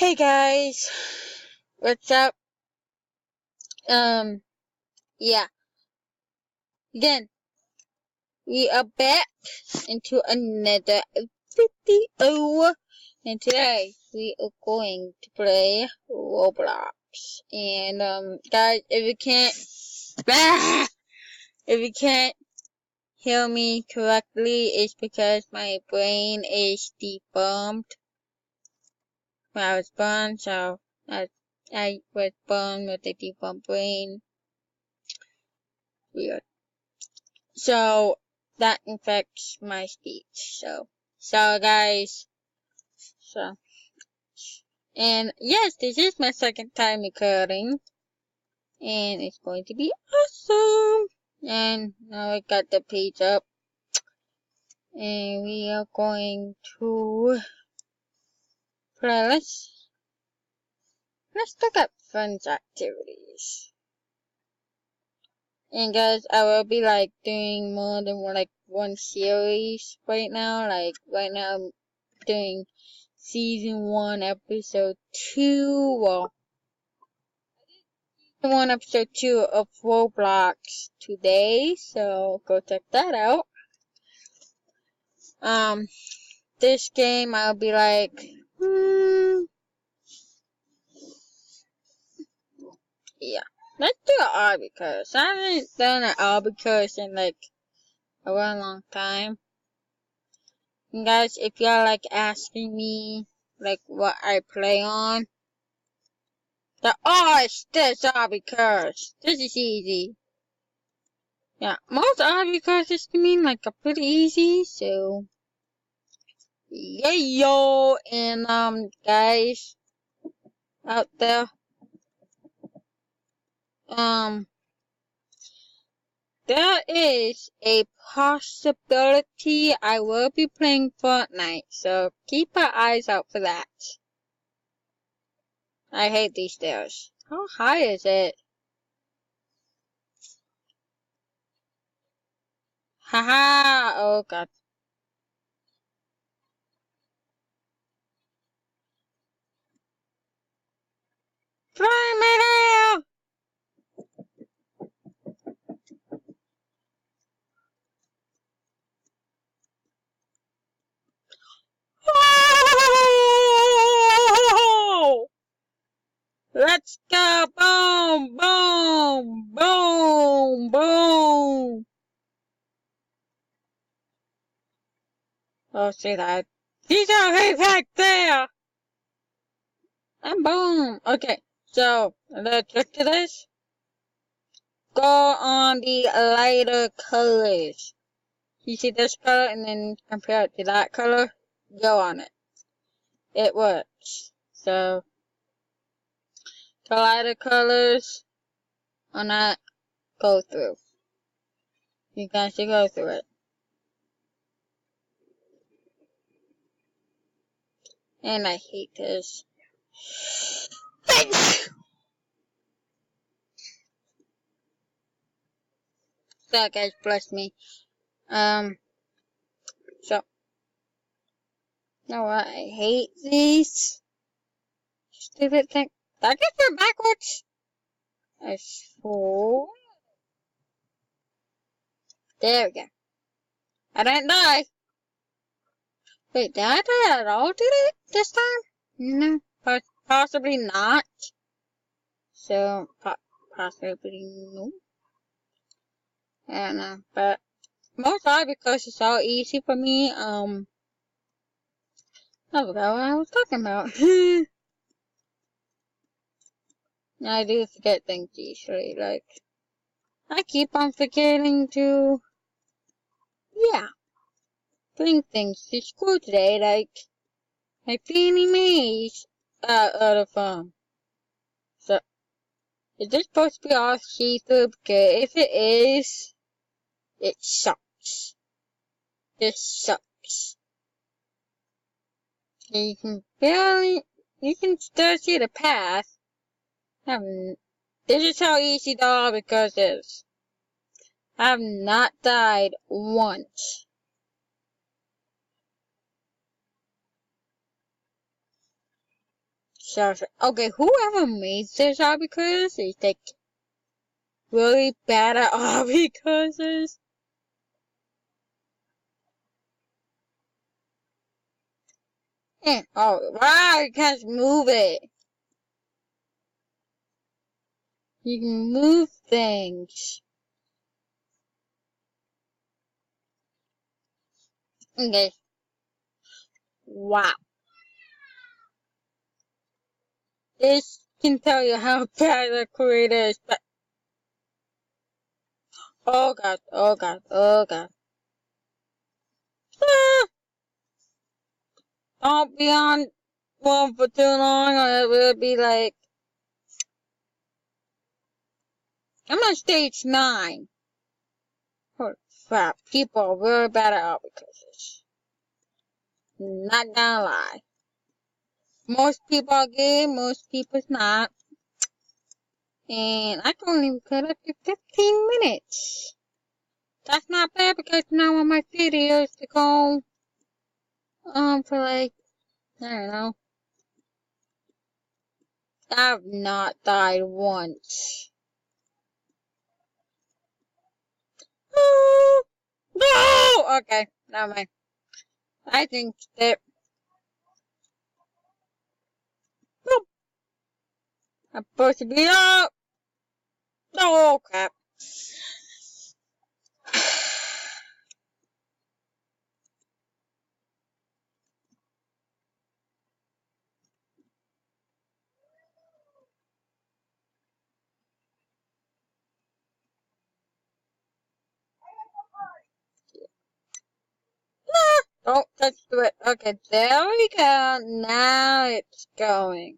Hey guys, what's up? Yeah, again, we are back into another video, and today we are going to play Roblox. And guys, if you can't hear me correctly, it's because my brain is deformed when I was born, so I was born with a deformed brain. Weird. So that affects my speech. So guys. And yes, this is my second time recording, and it's going to be awesome. And now I got the page up, and we are going to play. Let's look at friends activities. And guys, I will be doing more than one series right now. Right now I'm doing Season 1, Episode 2. Well, Season 1, Episode 2 of Roblox today, so go check that out. This game I'll be yeah. Let's do an obby curse. I haven't done an obby curse in a really long time. And guys, if y'all asking me what I play on, it's this obby curse. This is easy. Yeah, most obby curses to me are pretty easy, so yeah, yo, and guys out there, there is a possibility I will be playing Fortnite, so keep our eyes out for that. I hate these stairs. How high is it? Haha! Oh god. Fly me there! Oh! Let's go! Boom! Boom! Boom! Boom! Oh, see that? He's already back there! And boom! Okay, so, the trick to this? Go on the lighter colors. You see this color and then compare it to that color? Go on it. It works. So, the lighter colors on that, go through. You guys should go through it. And I hate this. So guys, bless me. So, you know what? I hate these stupid thing. Did I get them backwards? I swore. There we go. I didn't die. Wait, did I die at all? Did it this time? No, possibly not. So, possibly no. I don't know, but most likely because it's all easy for me. I forgot what I was talking about. I do forget things easily. I keep on forgetting to, yeah, bring things to school today. My Beanie Maze out of the phone. So, is this supposed to be all see-through? Because if it is, it sucks. This sucks. You can still see the path. This is how easy the obby curse is. I have not died once. So, okay, whoever made this obby quiz is like really bad at obby quizzes. Oh, wow, you can't move it. You can move things. Okay. Wow. This can tell you how bad the creator is, but oh god, oh god, oh god. Ah! Don't be on one for too long or it will be like, I'm on stage 9. Holy crap, people are really bad at obby quizzes. Not gonna lie. Most people are good, most people's not. And I can only cut up to 15 minutes. That's not bad because now on my videos to go, for like, I don't know. I've not died once. Oh, no! Okay, never mind. I think that, boop, I'm supposed to be up. Oh, crap. Don't touch it. Okay, there we go. Now it's going.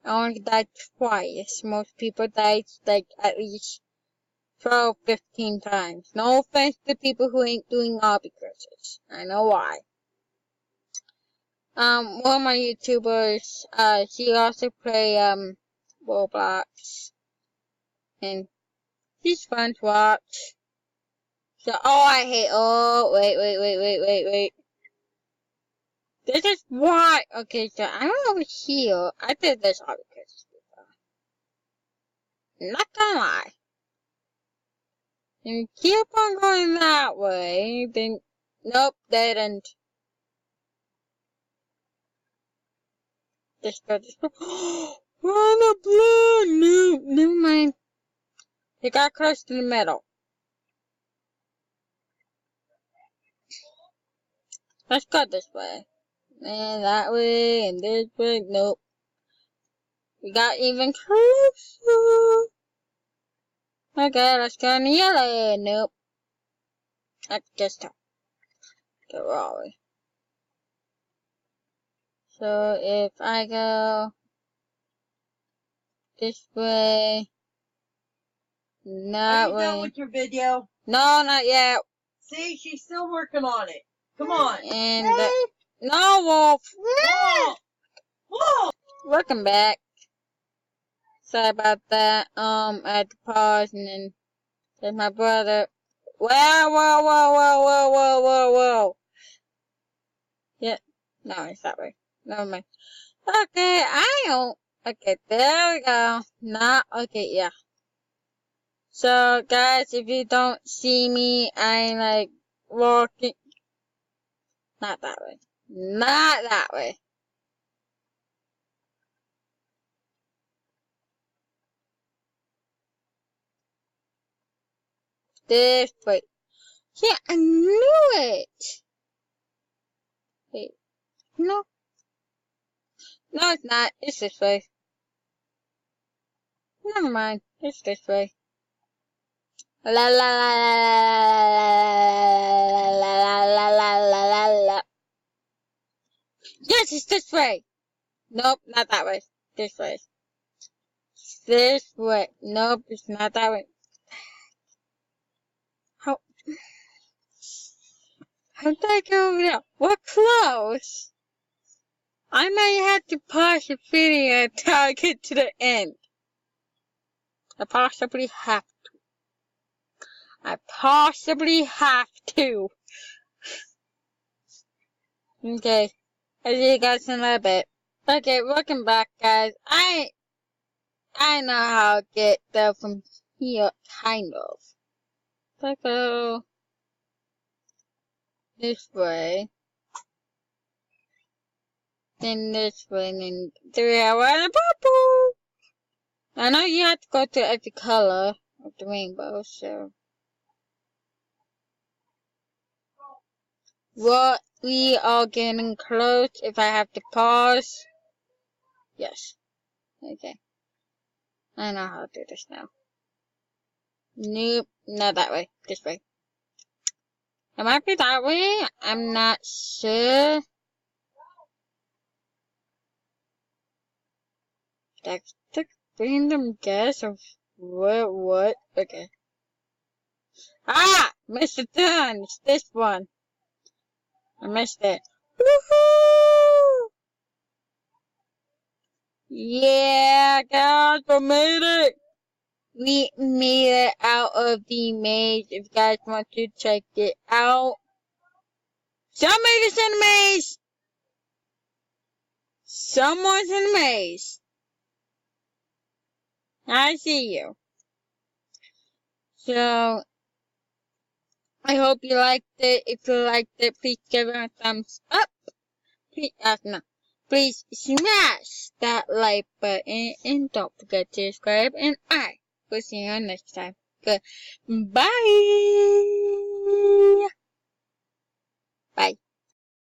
I only died twice. Most people died like at least 12, 15 times. No offense to people who ain't doing obby quizzes. I know why. One of my YouTubers, she also play, Roblox. And she's fun to watch. So, wait. This is why. Okay, so I'm over here. I did this obby quiz before. Not gonna lie. If you keep on going that way, then, nope, dead end. Just go. Run a blue! No, never mind. It got close to the middle. Let's go this way. And that way, and this way. Nope. We got even closer. Okay, let's go in the yellow. Nope. Let's just go wrong. So if I go this way, that way. Are you done with your video? No, not yet. See, she's still working on it. Come on. And no, Wolf. Wolf! Wolf! Welcome back. Sorry about that. I had to pause and then there's my brother. Whoa. Yeah. No, it's that way. Never mind. Okay, I don't. Okay, there we go. Not okay, yeah. So, guys, if you don't see me, I'm like walking. Not that way. Not that way. This way. Yeah, I knew it. Wait. No. No, it's not. It's this way. Never mind. It's this way. La la la la. Yes, it's this way. Nope, not that way. This way. This way. Nope, it's not that way. How did I go over there? We're close. I might have to pause the video until I get to the end. I possibly have to. Okay. I'll see you guys in a little bit. Okay, welcome back, guys. I know how to get there from here, kind of. So go this way, then this way, and then 3 hours and a purple. I know you have to go to every color of the rainbow, so. What? We are getting close. If I have to pause. Yes. Okay. I know how to do this now. Nope. Not that way. This way. It might be that way. I'm not sure. That's the random guess of what? Okay. Ah! Missed the turn. It's this one. I missed it. Woohoo! Yeah, guys, we made it. We made it out of the maze. If you guys want to check it out. Somebody's in the maze! Someone's in the maze. I see you. So, I hope you liked it. If you liked it, please give it a thumbs up. Please, no. Please smash that like button and don't forget to subscribe. And I will see you next time. Goodbye. Bye.